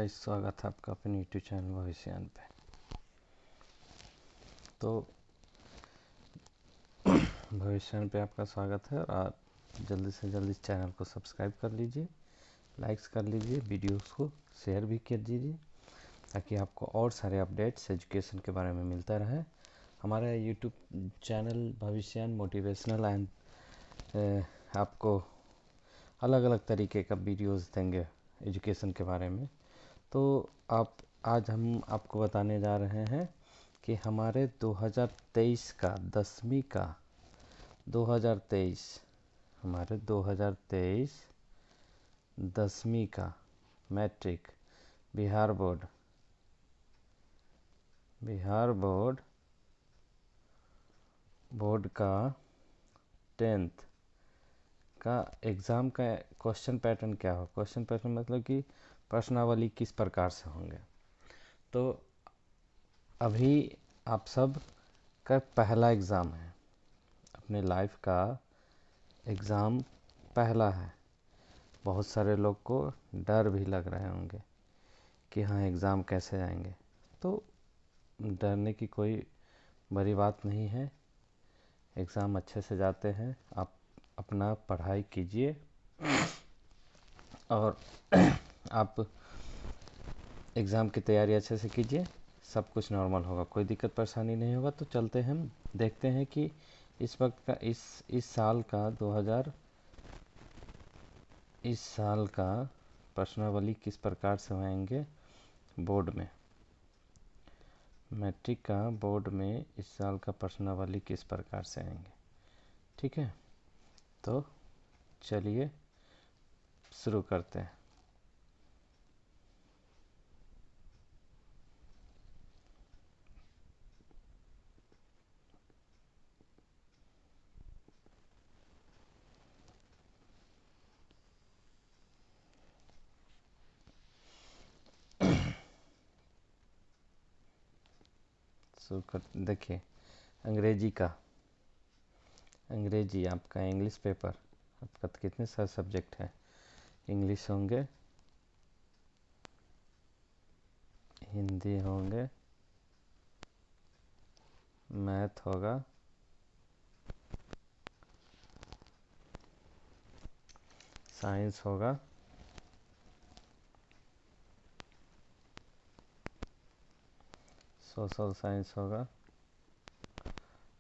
Guys, स्वागत है आपका अपने यूट्यूब चैनल भविष्यान पे। तो भविष्यान पे आपका स्वागत है और आप जल्दी से जल्दी चैनल को सब्सक्राइब कर लीजिए, लाइक्स कर लीजिए, वीडियोस को शेयर भी कर दीजिए ताकि आपको और सारे अपडेट्स एजुकेशन के बारे में मिलता रहे। हमारा यूट्यूब चैनल भविष्यान मोटिवेशनल एंड आपको अलग अलग तरीके का वीडियोस देंगे एजुकेशन के बारे में। तो आज हम आपको बताने जा रहे हैं कि हमारे 2023 का 10वीं का 2023 हमारे 2023 10वीं का मैट्रिक बिहार बोर्ड का 10th का एग्ज़ाम का क्वेश्चन पैटर्न क्या हो। क्वेश्चन पैटर्न मतलब कि प्रश्नावली किस प्रकार से होंगे। तो अभी आप सब का पहला एग्ज़ाम है, अपने लाइफ का एग्ज़ाम पहला है। बहुत सारे लोग को डर भी लग रहे होंगे कि हाँ एग्ज़ाम कैसे जाएंगे। तो डरने की कोई बड़ी बात नहीं है, एग्ज़ाम अच्छे से जाते हैं। आप अपना पढ़ाई कीजिए और आप एग्ज़ाम की तैयारी अच्छे से कीजिए, सब कुछ नॉर्मल होगा, कोई दिक्कत परेशानी नहीं होगा। तो चलते हैं, हम देखते हैं कि इस वक्त का इस साल का प्रश्नावली किस प्रकार से आएंगे बोर्ड में। मैट्रिक का बोर्ड में इस साल का प्रश्नावली किस प्रकार से आएंगे, ठीक है। तो चलिए शुरू करते हैं। देखिए, अंग्रेजी आपका इंग्लिश पेपर, आपका तो कितने सारे सब्जेक्ट हैं। इंग्लिश होंगे, हिंदी होंगे, मैथ होगा, साइंस होगा, सोशल साइंस होगा,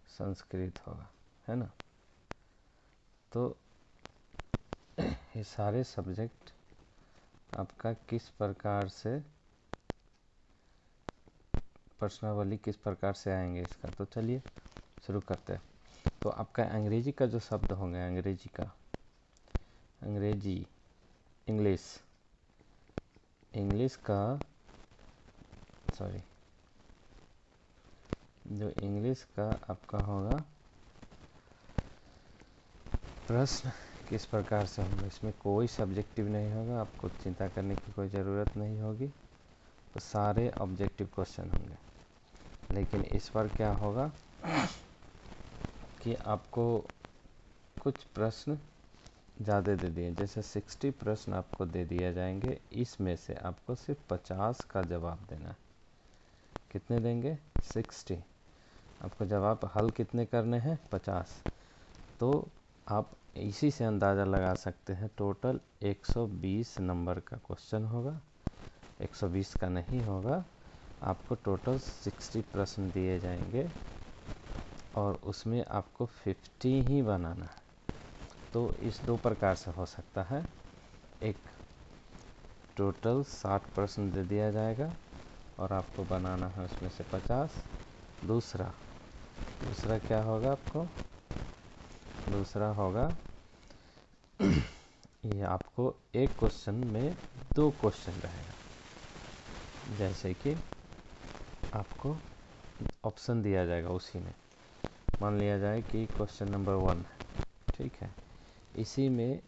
संस्कृत होगा, है ना। तो ये सारे सब्जेक्ट आपका किस प्रकार से प्रश्नावली किस प्रकार से आएंगे इसका। तो चलिए शुरू करते हैं। तो आपका अंग्रेजी का जो शब्द होंगे, इंग्लिश का आपका होगा प्रश्न किस प्रकार से होंगे। इसमें कोई सब्जेक्टिव नहीं होगा, आपको चिंता करने की कोई ज़रूरत नहीं होगी। तो सारे ऑब्जेक्टिव क्वेश्चन होंगे, लेकिन इस बार क्या होगा कि आपको कुछ प्रश्न ज़्यादा दे दिए, जैसे 60 प्रश्न आपको दे दिए जाएंगे। इसमें से आपको सिर्फ 50 का जवाब देना है। कितने देंगे? 60। आपको जवाब हल कितने करने हैं? 50। तो आप इसी से अंदाज़ा लगा सकते हैं टोटल 120 नंबर का क्वेश्चन होगा। 120 का नहीं होगा, आपको टोटल 60 प्रश्न दिए जाएंगे और उसमें आपको 50 ही बनाना है। तो इस दो प्रकार से हो सकता है, एक टोटल 60 प्रश्न दे दिया जाएगा और आपको बनाना है उसमें से 50। दूसरा क्या होगा आपको? दूसरा होगा ये आपको एक क्वेश्चन में 2 क्वेश्चन रहेगा। जैसे कि आपको ऑप्शन दिया जाएगा उसी में, मान लिया जाए कि क्वेश्चन नंबर 1 है, ठीक है। इसी में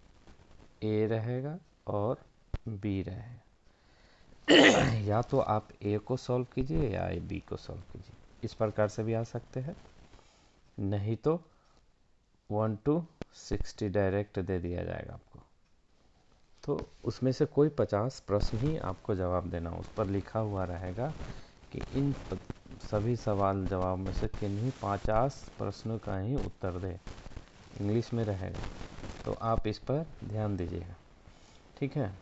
ए रहेगा और बी रहेगा। या तो आप ए को सॉल्व कीजिए या बी को सॉल्व कीजिए, इस प्रकार से भी आ सकते हैं। नहीं तो 1 to 60 डायरेक्ट दे दिया जाएगा आपको। तो उसमें से कोई 50 प्रश्न ही आपको जवाब देना, उस पर लिखा हुआ रहेगा कि इन सभी सवाल जवाब में से किन्हीं 50 प्रश्नों का ही उत्तर दे, इंग्लिश में रहेगा। तो आप इस पर ध्यान दीजिएगा, ठीक है।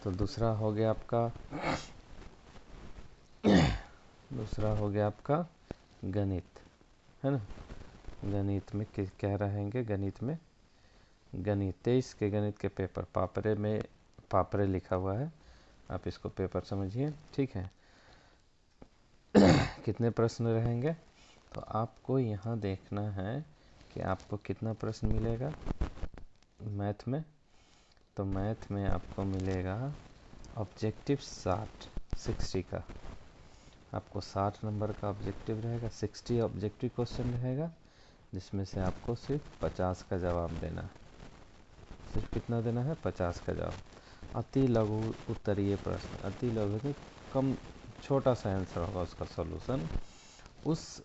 तो दूसरा हो गया आपका गणित, है ना। गणित में क्या रहेंगे, गणित 23 के गणित के पेपर पापरे लिखा हुआ है, आप इसको पेपर समझिए, ठीक है। कितने प्रश्न रहेंगे, तो आपको यहाँ देखना है कि आपको कितना प्रश्न मिलेगा मैथ में। तो मैथ में आपको मिलेगा ऑब्जेक्टिव 60 का, आपको 60 नंबर का ऑब्जेक्टिव रहेगा, 60 ऑब्जेक्टिव क्वेश्चन रहेगा, जिसमें से आपको सिर्फ 50 का जवाब देना है। सिर्फ कितना देना है, 50 का जवाब। अति लघु उत्तरीय प्रश्न, अति लघु कम छोटा सा आंसर होगा उसका सॉल्यूशन, उस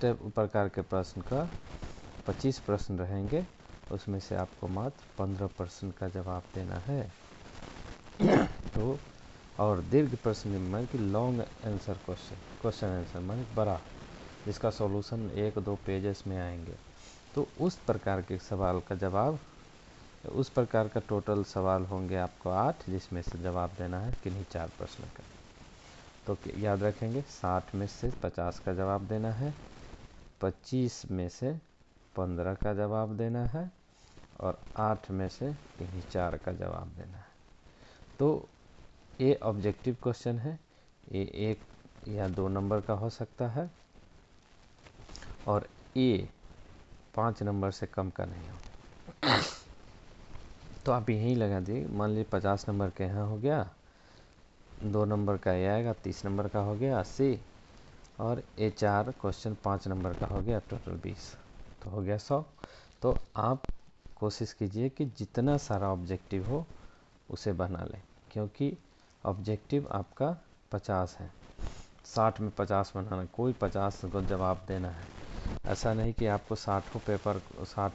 टाइप प्रकार के प्रश्न का 25 प्रश्न रहेंगे, उसमें से आपको मात्र 15 प्रश्न का जवाब देना है। तो और दीर्घ प्रश्न माने कि लॉन्ग आंसर क्वेश्चन आंसर माने बड़ा, जिसका सॉल्यूशन 1-2 पेजेस में आएंगे। तो उस प्रकार के सवाल का जवाब, उस प्रकार का टोटल सवाल होंगे आपको 8, जिसमें से जवाब देना है किन्हीं 4 प्रश्न का। तो याद रखेंगे 60 में से 50 का जवाब देना है, 25 में से 15 का जवाब देना है, और 8 में से किन्हीं 4 का जवाब देना है। तो ये ऑब्जेक्टिव क्वेश्चन है, ये 1 या 2 नंबर का हो सकता है, और ये 5 नंबर से कम का नहीं होगा। तो आप यहीं लगा दिए, मान लीजिए 50 नंबर के यहाँ हो गया, 2 नंबर का ये आएगा, 30 नंबर का हो गया 80, और ये 4 क्वेश्चन 5 नंबर का हो गया, टोटल 20, तो हो गया 100। तो आप कोशिश कीजिए कि जितना सारा ऑब्जेक्टिव हो उसे बना लें, क्योंकि ऑब्जेक्टिव आपका 50 है, 60 में 50 बनाना, कोई 50 को जवाब देना है, ऐसा नहीं कि आपको 60 पेपर 60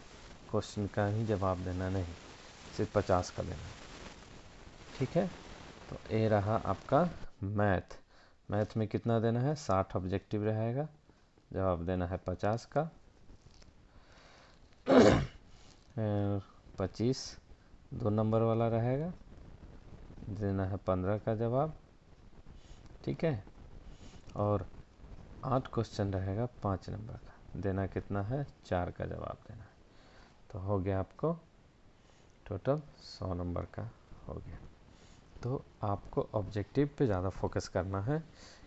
क्वेश्चन का ही जवाब देना, नहीं, सिर्फ 50 का देना, ठीक है। तो ये रहा आपका मैथ में कितना देना है, 60 ऑब्जेक्टिव रहेगा, जवाब देना है 50 का, 25 2 नंबर वाला रहेगा, देना है 15 का जवाब, ठीक है। और 8 क्वेश्चन रहेगा 5 नंबर का, देना कितना है, 4 का जवाब देना है। तो हो गया आपको टोटल 100 नंबर का हो गया। तो आपको ऑब्जेक्टिव पे ज़्यादा फोकस करना है,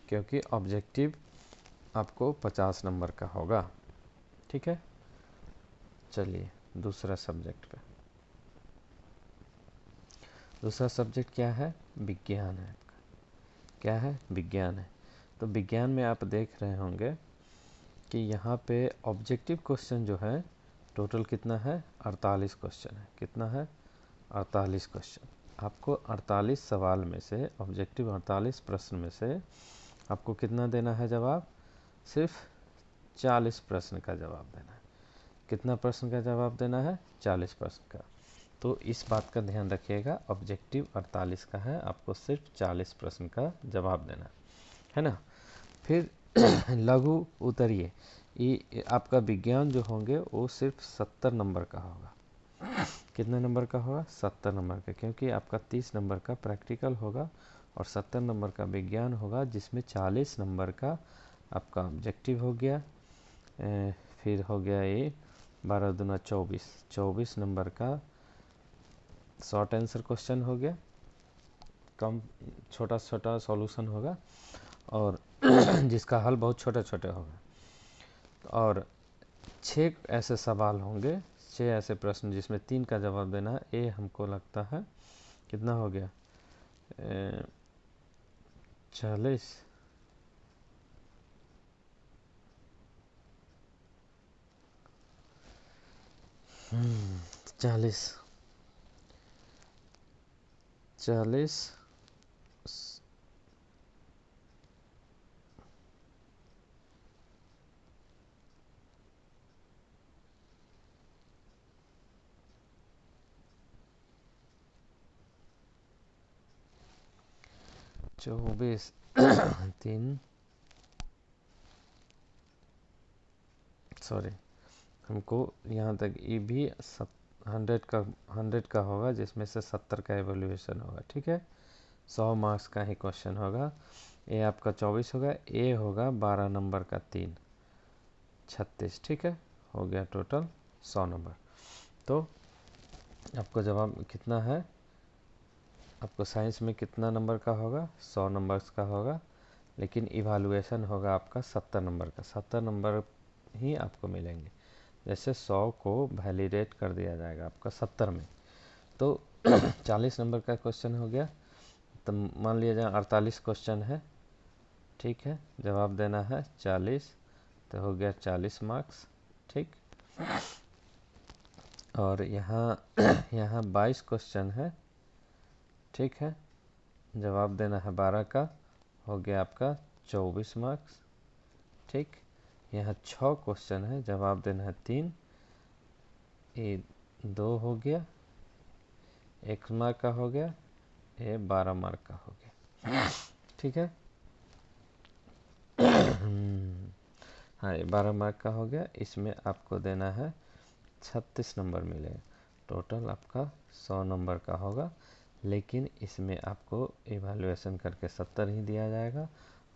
क्योंकि ऑब्जेक्टिव आपको 50 नंबर का होगा, ठीक है। चलिए दूसरा सब्जेक्ट पे, दूसरा सब्जेक्ट क्या है, विज्ञान है आपका, क्या है, विज्ञान है। तो विज्ञान में आप देख रहे होंगे कि यहाँ पे ऑब्जेक्टिव क्वेश्चन जो है टोटल कितना है, 48 क्वेश्चन है, कितना है, 48 क्वेश्चन। आपको 48 सवाल में से, ऑब्जेक्टिव 48 प्रश्न में से आपको कितना देना है जवाब, सिर्फ 40 प्रश्न का जवाब देना है। कितना प्रश्न का जवाब देना है, 40 प्रश्न का। तो इस बात का ध्यान रखिएगा, ऑब्जेक्टिव 48 का है, आपको सिर्फ 40 प्रश्न का जवाब देना है ना। फिर लघु उतरिए, ये आपका विज्ञान जो होंगे वो सिर्फ 70 नंबर का होगा। कितने नंबर का होगा, 70 नंबर का, क्योंकि आपका 30 नंबर का प्रैक्टिकल होगा और 70 नंबर का विज्ञान होगा, जिसमें 40 नंबर का आपका ऑब्जेक्टिव हो गया। फिर हो गया ये 12 दूना 24 नंबर का शॉर्ट आंसर क्वेश्चन हो गया, कम छोटा छोटा सॉल्यूशन होगा, और जिसका हल बहुत छोटे छोटे होगा। और 6 ऐसे सवाल होंगे, 6 ऐसे प्रश्न जिसमें 3 का जवाब देना है। ये हमको लगता है कितना हो गया, 40 40 40 24 3 सॉरी, हमको यहाँ तक ये भी 100 का होगा, जिसमें से 70 का एवोल्यूशन होगा। ठीक है, 100 मार्क्स का ही क्वेश्चन होगा। ए आपका 24 होगा, ए होगा 12 नंबर का 3 36। ठीक है, हो गया टोटल 100 नंबर। तो आपको जवाब कितना है, आपको साइंस में कितना नंबर का होगा, 100 नंबर्स का होगा, लेकिन इवालुएशन होगा आपका 70 नंबर का। 70 नंबर ही आपको मिलेंगे। जैसे 100 को वैलिडेट कर दिया जाएगा आपका 70 में, तो 40 नंबर का क्वेश्चन हो गया। तो मान लिया जाए 48 क्वेश्चन है। ठीक है, जवाब देना है 40, तो हो गया 40 मार्क्स। ठीक, और यहाँ यहाँ 22 क्वेश्चन है। ठीक है, जवाब देना है 12 का, हो गया आपका 24 मार्क्स। ठीक, यहाँ 6 क्वेश्चन है, जवाब देना है 3, ये 2 हो गया, 1 मार्क का हो गया, ये 12 मार्क का हो गया। ठीक है, हाँ ये 12 मार्क का हो गया। इसमें आपको देना है 36 नंबर मिलेगा। टोटल आपका 100 नंबर का होगा, लेकिन इसमें आपको इवैल्यूएशन करके 70 ही दिया जाएगा,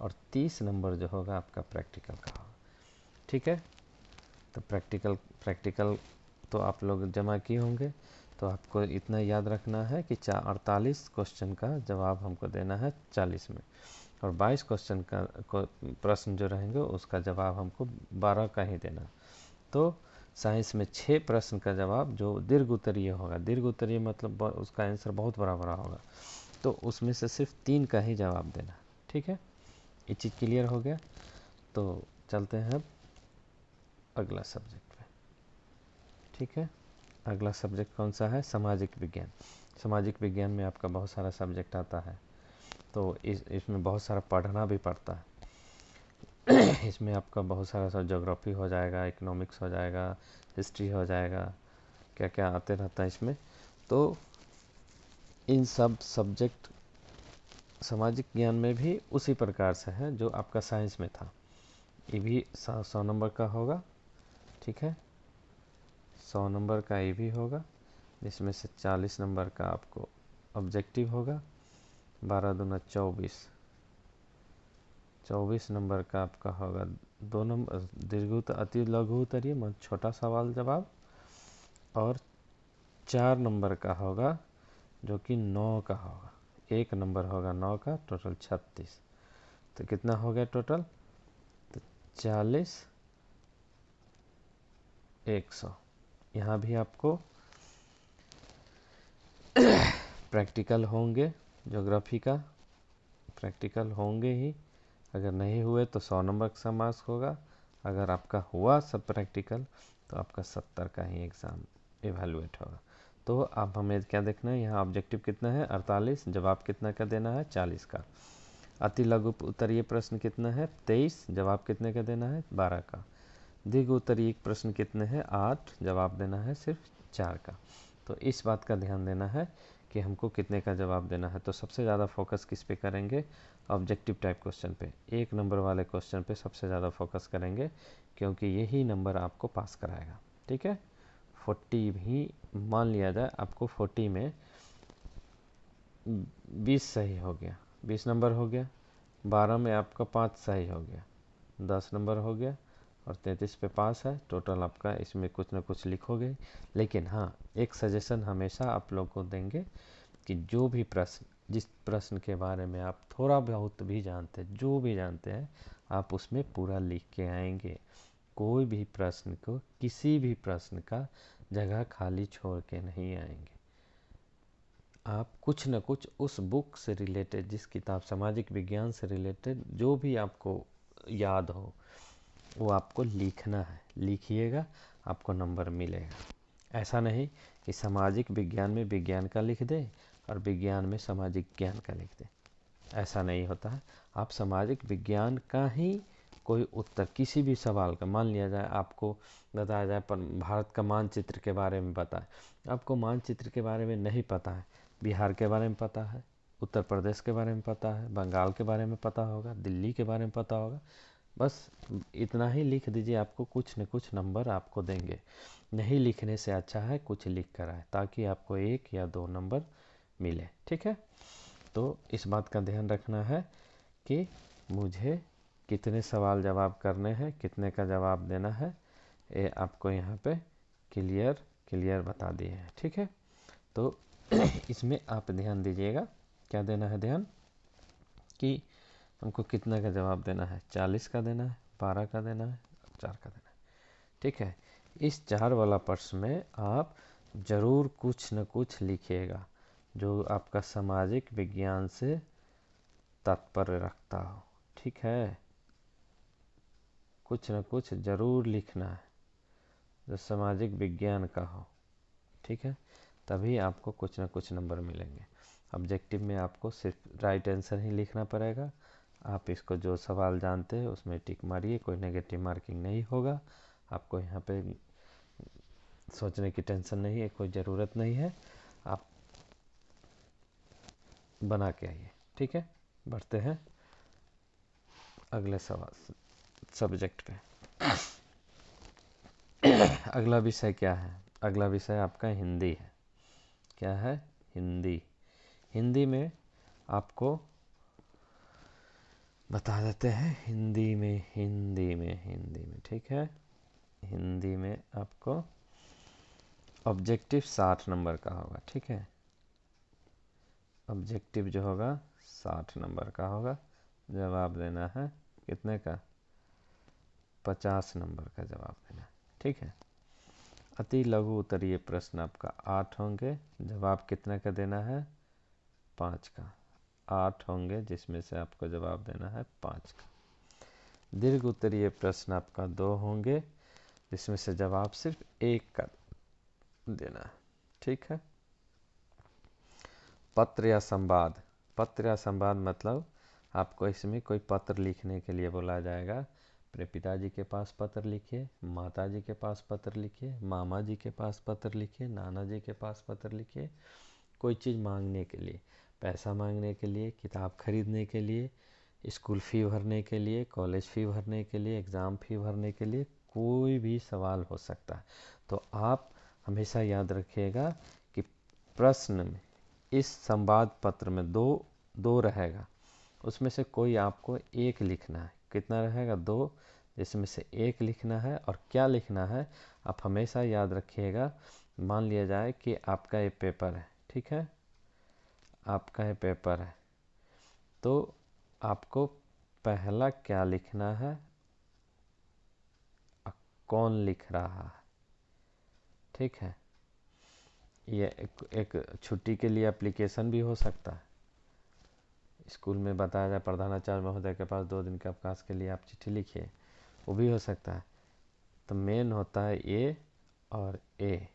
और 30 नंबर जो होगा आपका प्रैक्टिकल का होगा। ठीक है, तो प्रैक्टिकल तो आप लोग जमा किए होंगे, तो आपको इतना याद रखना है कि 48 क्वेश्चन का जवाब हमको देना है 40 में, और 22 क्वेश्चन का प्रश्न जो रहेंगे उसका जवाब हमको 12 का ही देना। तो साइंस में 6 प्रश्न का जवाब जो दीर्घ उत्तरीय होगा, दीर्घ उत्तरीय मतलब उसका आंसर बहुत बड़ा बड़ा होगा, तो उसमें से सिर्फ 3 का ही जवाब देना। ठीक है, ये चीज़ क्लियर हो गया। तो चलते हैं अब अगला सब्जेक्ट पे। ठीक है, अगला सब्जेक्ट कौन सा है, सामाजिक विज्ञान। सामाजिक विज्ञान में आपका बहुत सारा सब्जेक्ट आता है, तो इसमें बहुत सारा पढ़ना भी पड़ता है। इसमें आपका बहुत सारा ज्योग्राफी हो जाएगा, इकोनॉमिक्स हो जाएगा, हिस्ट्री हो जाएगा, क्या क्या आते रहता है इसमें। तो इन सब सब्जेक्ट सामाजिक ज्ञान में भी उसी प्रकार से है जो आपका साइंस में था। ये भी 100 नंबर का होगा। ठीक है, 100 नंबर का ये भी होगा, जिसमें से 40 नंबर का आपको ऑब्जेक्टिव होगा। 12 दूना 24, 24 नंबर का आपका होगा 2 नंबर दीर्घ अति लघु उत्तरीय मतलब छोटा सवाल जवाब, और 4 नंबर का होगा जो कि 9 का होगा। 1 नंबर होगा 9 का, टोटल 36। तो कितना हो गया टोटल, तो 40 100। यहाँ भी आपको प्रैक्टिकल होंगे, ज्योग्राफी का प्रैक्टिकल होंगे ही। अगर नहीं हुए तो 100 नंबर का मार्क्स होगा, अगर आपका हुआ सब प्रैक्टिकल तो आपका 70 का ही एग्ज़ाम इवैल्यूएट होगा। तो अब हमें क्या देखना है, यहाँ ऑब्जेक्टिव कितना है 48, जवाब कितना का देना है 40 का। अति लघु उत्तरीय प्रश्न कितना है 23, जवाब कितने का देना है 12 का। दीर्घ उत्तरीय प्रश्न कितने हैं 8, जवाब देना है सिर्फ 4 का। तो इस बात का ध्यान देना है कि हमको कितने का जवाब देना है। तो सबसे ज़्यादा फोकस किस पे करेंगे, ऑब्जेक्टिव टाइप क्वेश्चन पे, 1 नंबर वाले क्वेश्चन पे सबसे ज़्यादा फोकस करेंगे, क्योंकि यही नंबर आपको पास कराएगा। ठीक है, 40 भी मान लिया जाए आपको 40 में 20 सही हो गया, 20 नंबर हो गया, 12 में आपका 5 सही हो गया, 10 नंबर हो गया, और 33 पे पास है। टोटल आपका इसमें कुछ ना कुछ लिखोगे। लेकिन हाँ, एक सजेशन हमेशा आप लोग को देंगे कि जो भी प्रश्न, जिस प्रश्न के बारे में आप थोड़ा बहुत भी जानते हैं, जो भी जानते हैं, आप उसमें पूरा लिख के आएंगे। कोई भी प्रश्न को, किसी भी प्रश्न का जगह खाली छोड़ के नहीं आएंगे। आप कुछ न कुछ उस बुक से रिलेटेड, जिस किताब सामाजिक विज्ञान से रिलेटेड जो भी आपको याद हो वो आपको लिखना है। लिखिएगा, आपको नंबर मिलेगा। ऐसा नहीं कि सामाजिक विज्ञान में विज्ञान का लिख दे और विज्ञान में सामाजिक ज्ञान का लिख दे, ऐसा नहीं होता है। आप सामाजिक विज्ञान का ही कोई उत्तर किसी भी सवाल का, मान लिया जाए आपको बताया जाए पर भारत का मानचित्र के बारे में बताए, आपको मानचित्र के बारे में नहीं पता है, बिहार के बारे में पता है, उत्तर प्रदेश के बारे में पता है, बंगाल के बारे में पता होगा, दिल्ली के बारे में पता होगा। बस इतना ही लिख दीजिए, आपको कुछ न कुछ नंबर आपको देंगे। नहीं लिखने से अच्छा है कुछ लिख कर आए, ताकि आपको 1 या 2 नंबर मिले। ठीक है, तो इस बात का ध्यान रखना है कि मुझे कितने सवाल जवाब करने हैं, कितने का जवाब देना है, ये आपको यहाँ पे क्लियर बता दिए हैं। ठीक है, तो इसमें आप ध्यान दीजिएगा, क्या देना है ध्यान, कि हमको कितना का जवाब देना है, 40 का देना है, 12 का देना है, 4 का देना है। ठीक है, इस 4 वाला प्रश्न में आप जरूर कुछ न कुछ लिखिएगा जो आपका सामाजिक विज्ञान से तात्पर्य रखता हो। ठीक है, कुछ न कुछ जरूर लिखना है जो सामाजिक विज्ञान का हो। ठीक है, तभी आपको कुछ न कुछ नंबर मिलेंगे। ऑब्जेक्टिव में आपको सिर्फ राइट आंसर ही लिखना पड़ेगा। आप इसको जो सवाल जानते हैं उसमें टिक मारिए, कोई नेगेटिव मार्किंग नहीं होगा। आपको यहाँ पे सोचने की टेंशन नहीं है, कोई ज़रूरत नहीं है, आप बना के आइए। ठीक है, बढ़ते हैं अगले सवाल सब्जेक्ट पे। अगला विषय क्या है? अगला विषय आपका हिंदी है। क्या है? हिंदी। हिंदी में आपको बता देते हैं, हिंदी में ठीक है, हिंदी में आपको ऑब्जेक्टिव 60 नंबर का होगा। ठीक है, ऑब्जेक्टिव जो होगा 60 नंबर का होगा। जवाब देना है कितने का? 50 नंबर का जवाब देना है। ठीक है, अति लघु उत्तरीय प्रश्न आपका 8 होंगे। जवाब कितने का देना है? 5 का। 8 होंगे जिसमें से आपको जवाब देना है 5 का। दीर्घ उत्तरीय प्रश्न आपका 2 होंगे जिसमें से जवाब सिर्फ 1 का देना है। ठीक है, पत्र या संवाद। पत्र या संवाद मतलब आपको इसमें कोई पत्र लिखने के लिए बोला जाएगा। अपने पिताजी के पास पत्र लिखिए, माता जी के पास पत्र लिखिए, मामा जी के पास पत्र लिखिए, नाना जी के पास पत्र लिखिए। कोई चीज़ मांगने के लिए, पैसा मांगने के लिए, किताब खरीदने के लिए, स्कूल फ़ी भरने के लिए, कॉलेज फ़ी भरने के लिए, एग्ज़ाम फ़ी भरने के लिए, कोई भी सवाल हो सकता है। तो आप हमेशा याद रखिएगा कि प्रश्न में इस संवाद पत्र में दो रहेगा, उसमें से कोई आपको एक लिखना है। कितना रहेगा? 2, जिसमें से एक लिखना है। और क्या लिखना है आप हमेशा याद रखिएगा। मान लिया जाए कि आपका ये पेपर है, ठीक है, आपका ये पेपर है, तो आपको पहला क्या लिखना है, कौन लिख रहा है। ठीक है, ये एक छुट्टी के लिए एप्लीकेशन भी हो सकता है। स्कूल में बताया जाए प्रधानाचार्य महोदय के पास 2 दिन के अवकाश के लिए आप चिट्ठी लिखिए, वो भी हो सकता है। तो मेन होता है ए और ए,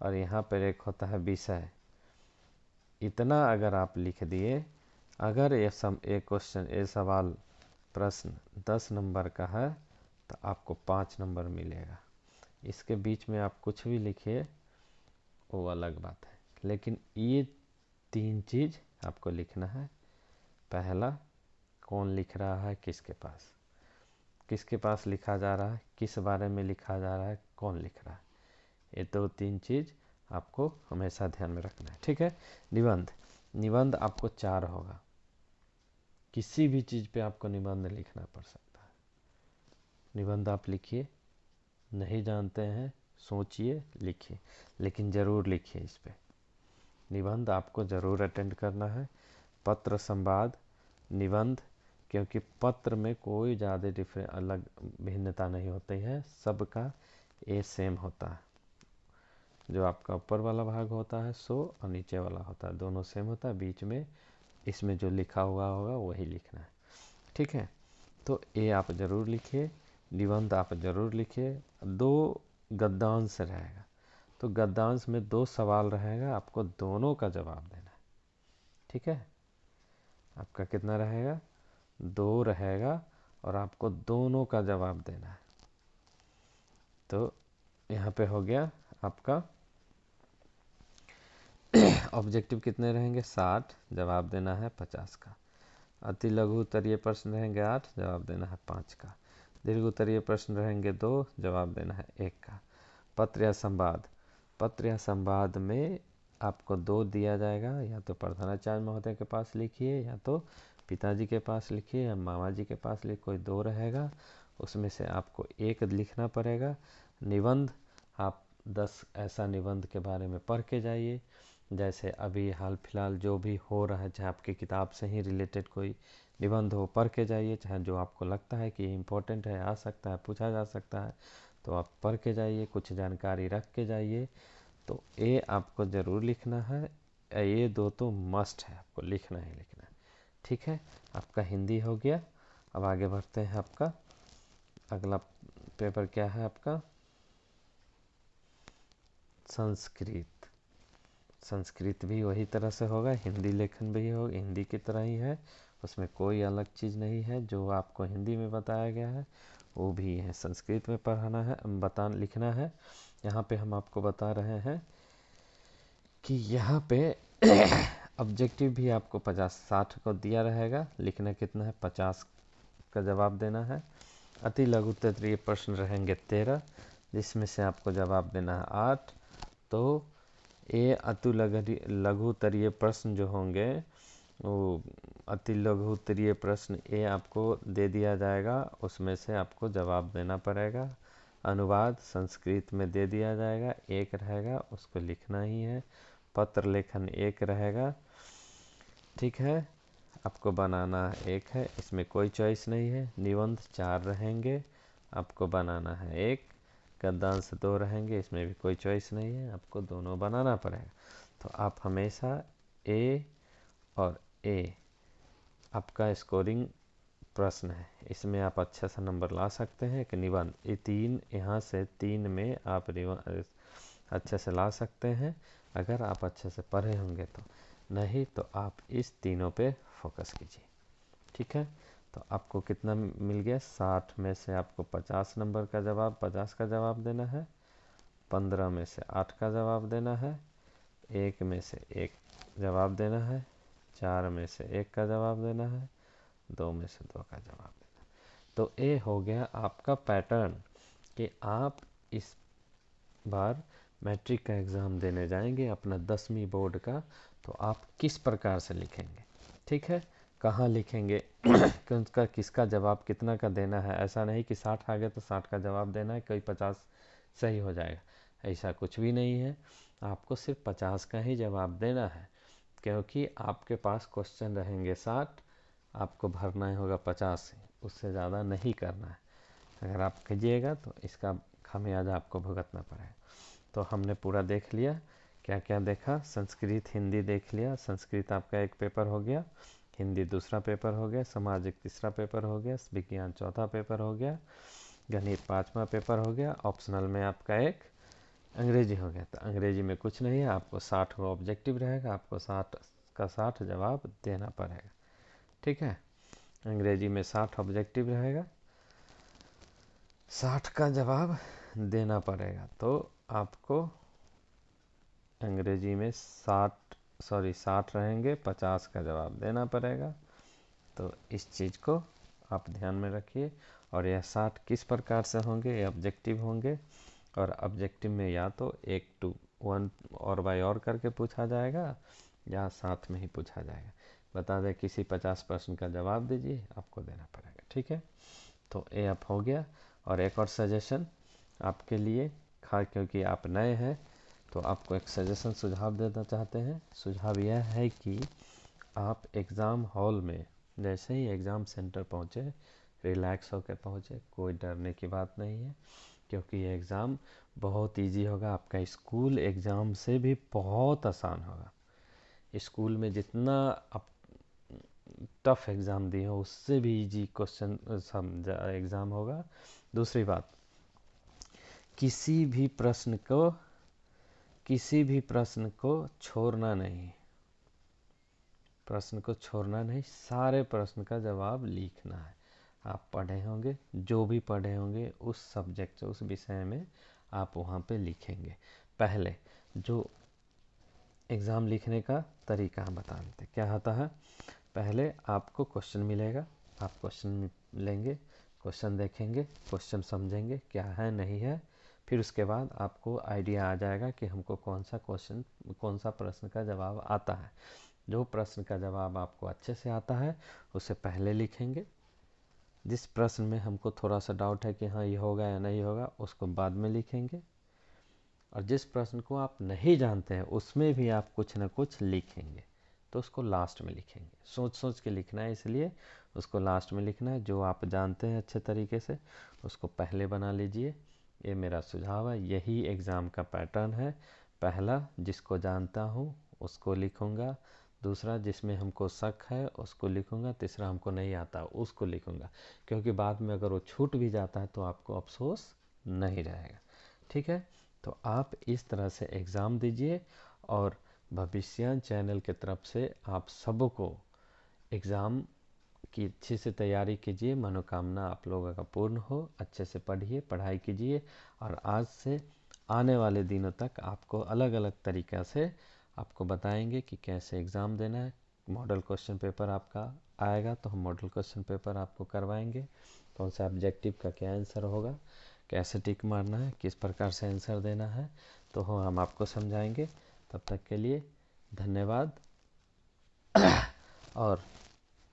और यहाँ पर एक होता है विषय। इतना अगर आप लिख दिए, अगर ये क्वेश्चन, ये सवाल प्रश्न 10 नंबर का है तो आपको 5 नंबर मिलेगा। इसके बीच में आप कुछ भी लिखिए वो अलग बात है, लेकिन ये 3 चीज़ आपको लिखना है। पहला, कौन लिख रहा है, किसके पास लिखा जा रहा है, किस बारे में लिखा जा रहा है, कौन लिख रहा है। ये 2-3 चीज़ आपको हमेशा ध्यान में रखना है। ठीक है, निबंध आपको 4 होगा। किसी भी चीज़ पे आपको निबंध लिखना पड़ सकता है। निबंध आप लिखिए, नहीं जानते हैं सोचिए लिखिए, लेकिन ज़रूर लिखिए। इस पे निबंध आपको ज़रूर अटेंड करना है। पत्र, संवाद, निबंध, क्योंकि पत्र में कोई ज़्यादा अलग भिन्नता नहीं होती है, सबका ए सेम होता है। जो आपका ऊपर वाला भाग होता है सो, और नीचे वाला होता है, दोनों सेम होता है। बीच में इसमें जो लिखा हुआ होगा वही लिखना है। ठीक है, तो ए आप ज़रूर लिखिए, निबंध आप ज़रूर लिखिए। 2 गद्यांश रहेगा, तो गद्यांश में 2 सवाल रहेगा, आपको दोनों का जवाब देना है। ठीक है, आपका कितना रहेगा? 2 रहेगा और आपको दोनों का जवाब देना है। तो यहाँ पे हो गया आपका ऑब्जेक्टिव कितने रहेंगे 60, जवाब देना है 50 का। अति लघु उत्तरीय प्रश्न रहेंगे 8, जवाब देना है 5 का। दीर्घ उत्तरीय प्रश्न रहेंगे 2, जवाब देना है 1 का। पत्र या संवाद, पत्र या संवाद में आपको 2 दिया जाएगा, या तो प्रधानाचार्य महोदय के पास लिखिए, या तो पिताजी के पास लिखिए, या मामा जी के पास लिखिए, कोई 2 रहेगा, उसमें से आपको 1 लिखना पड़ेगा। निबंध, आप 10 ऐसा निबंध के बारे में पढ़ के जाइए, जैसे अभी हाल फिलहाल जो भी हो रहा है, चाहे आपकी किताब से ही रिलेटेड कोई निबंध हो, पढ़ के जाइए, चाहे जो आपको लगता है कि इम्पोर्टेंट है, आ सकता है, पूछा जा सकता है, तो आप पढ़ के जाइए, कुछ जानकारी रख के जाइए। तो ये आपको ज़रूर लिखना है, ये 2 तो मस्ट है, आपको लिखना ही लिखना है। ठीक है, आपका हिंदी हो गया। अब आगे बढ़ते हैं। आपका अगला पेपर क्या है? आपका संस्कृत। संस्कृत भी वही तरह से होगा, हिंदी लेखन भी होगा, हिंदी की तरह ही है, उसमें कोई अलग चीज़ नहीं है। जो आपको हिंदी में बताया गया है वो भी है संस्कृत में पढ़ाना है, लिखना है। यहाँ पे हम आपको बता रहे हैं कि यहाँ पे ऑब्जेक्टिव भी आपको 50-60 को दिया रहेगा, लिखना कितना है 50 का जवाब देना है। अति लघु उत्तरीय प्रश्न रहेंगे 13, जिसमें से आपको जवाब देना है 8। तो ये अति लघु उत्तरीय प्रश्न जो होंगे वो अति लघु उत्तरीय प्रश्न ये आपको दे दिया जाएगा, उसमें से आपको जवाब देना पड़ेगा। अनुवाद संस्कृत में दे दिया जाएगा, 1 रहेगा, उसको लिखना ही है। पत्र लेखन 1 रहेगा, ठीक है, आपको बनाना 1 है, इसमें कोई चॉइस नहीं है। निबंध 4 रहेंगे, आपको बनाना है 1। गद्यांश 2 रहेंगे, इसमें भी कोई चॉइस नहीं है, आपको दोनों बनाना पड़ेगा। तो आप हमेशा ए और ए आपका स्कोरिंग प्रश्न है, इसमें आप अच्छा सा नंबर ला सकते हैं कि निबंध, ये 3 यहाँ से 3 में आप अच्छे से ला सकते हैं, अगर आप अच्छे से पढ़े होंगे तो। नहीं तो आप इस तीनों पे फोकस कीजिए, ठीक है। तो आपको कितना मिल गया? 60 में से आपको 50 नंबर का जवाब 50 का जवाब देना है, 15 में से 8 का जवाब देना है, 1 में से 1 जवाब देना है, 4 में से 1 का जवाब देना है, 2 में से 2 का जवाब देना है। तो ये हो गया आपका पैटर्न कि आप इस बार मैट्रिक का एग्ज़ाम देने जाएंगे अपना 10वीं बोर्ड का, तो आप किस प्रकार से लिखेंगे, ठीक है, कहाँ लिखेंगे उसका किसका जवाब कितना का देना है। ऐसा नहीं कि 60 आ गया तो 60 का जवाब देना है, कोई 50 सही हो जाएगा, ऐसा कुछ भी नहीं है। आपको सिर्फ 50 का ही जवाब देना है, क्योंकि आपके पास क्वेश्चन रहेंगे 60, आपको भरना ही होगा 50 ही, उससे ज़्यादा नहीं करना है। अगर आप कीजिएगा तो इसका खामियाजा आपको भुगतना पड़ेगा। तो हमने पूरा देख लिया, क्या क्या देखा, संस्कृत हिंदी देख लिया, संस्कृत आपका 1 पेपर हो गया, हिंदी दूसरा पेपर हो गया, सामाजिक तीसरा पेपर हो गया, विज्ञान चौथा पेपर हो गया, गणित 5वां पेपर हो गया, ऑप्शनल में आपका 1 अंग्रेजी हो गया। तो अंग्रेजी में कुछ नहीं है, आपको 60 को ऑब्जेक्टिव रहेगा, आपको 60 का 60 जवाब देना पड़ेगा, ठीक है। अंग्रेजी में 60 ऑब्जेक्टिव रहेगा, 60 का जवाब देना पड़ेगा। तो आपको अंग्रेजी में 60 रहेंगे, 50 का जवाब देना पड़ेगा। तो इस चीज़ को आप ध्यान में रखिए। और यह 60 किस प्रकार से होंगे? ये ऑब्जेक्टिव होंगे, और ऑब्जेक्टिव में या तो 1 to 1 और बाय और करके पूछा जाएगा, या साथ में ही पूछा जाएगा। बता दें किसी 50 प्रश्न का जवाब दीजिए, आपको देना पड़ेगा, ठीक है। तो ये आप हो गया। और एक और सजेशन आपके लिए, क्योंकि आप नए हैं तो आपको एक सजेशन सुझाव देना चाहते हैं। सुझाव यह है कि आप एग्ज़ाम हॉल में जैसे ही एग्ज़ाम सेंटर पहुँचे, रिलैक्स होकर पहुँचे, कोई डरने की बात नहीं है, क्योंकि ये एग्ज़ाम बहुत इजी होगा, आपका स्कूल एग्ज़ाम से भी बहुत आसान होगा। स्कूल में जितना आप टफ एग्ज़ाम दिए हो उससे भी इजी क्वेश्चन एग्ज़ाम होगा। दूसरी बात, किसी भी प्रश्न को छोड़ना नहीं, प्रश्न को छोड़ना नहीं, सारे प्रश्न का जवाब लिखना है। आप पढ़े होंगे, जो भी पढ़े होंगे उस सब्जेक्ट से, उस विषय में आप वहाँ पे लिखेंगे। पहले जो एग्ज़ाम लिखने का तरीका हम बता देते हैं। क्या होता है, पहले आपको क्वेश्चन मिलेगा, आप क्वेश्चन लेंगे, क्वेश्चन देखेंगे, क्वेश्चन समझेंगे क्या है नहीं है, फिर उसके बाद आपको आइडिया आ जाएगा कि हमको कौन सा क्वेश्चन, कौन सा प्रश्न का जवाब आता है। जो प्रश्न का जवाब आपको अच्छे से आता है उसे पहले लिखेंगे। जिस प्रश्न में हमको थोड़ा सा डाउट है कि हाँ ये होगा या नहीं होगा, उसको बाद में लिखेंगे। और जिस प्रश्न को आप नहीं जानते हैं उसमें भी आप कुछ ना कुछ लिखेंगे, तो उसको लास्ट में लिखेंगे। सोच सोच के लिखना है, इसलिए उसको लास्ट में लिखना है। जो आप जानते हैं अच्छे तरीके से उसको पहले बना लीजिए। ये मेरा सुझाव है, यही एग्ज़ाम का पैटर्न है। पहला जिसको जानता हूँ उसको लिखूँगा, दूसरा जिसमें हमको शक है उसको लिखूँगा, तीसरा हमको नहीं आता उसको लिखूँगा, क्योंकि बाद में अगर वो छूट भी जाता है तो आपको अफसोस नहीं रहेगा। ठीक है, तो आप इस तरह से एग्ज़ाम दीजिए और भविष्यान चैनल की तरफ से आप सबको एग्ज़ाम की अच्छे से तैयारी कीजिए, मनोकामना आप लोगों का पूर्ण हो। अच्छे से पढ़िए, पढ़ाई कीजिए, और आज से आने वाले दिनों तक आपको अलग अलग तरीक़ा से आपको बताएंगे कि कैसे एग्ज़ाम देना है। मॉडल क्वेश्चन पेपर आपका आएगा तो हम मॉडल क्वेश्चन पेपर आपको करवाएंगे, कौन सा ऑब्जेक्टिव का क्या आंसर होगा, कैसे टिक मारना है, किस प्रकार से आंसर देना है, तो हम आपको समझाएंगे। तब तक के लिए धन्यवाद, और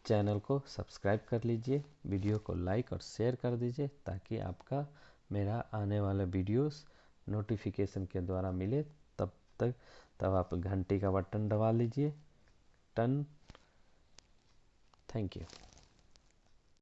चैनल को सब्सक्राइब कर लीजिए, वीडियो को लाइक और शेयर कर दीजिए, ताकि आपका मेरा आने वाला वीडियोस नोटिफिकेशन के द्वारा मिले। तब आप घंटी का बटन दबा लीजिए। टन। Thank you.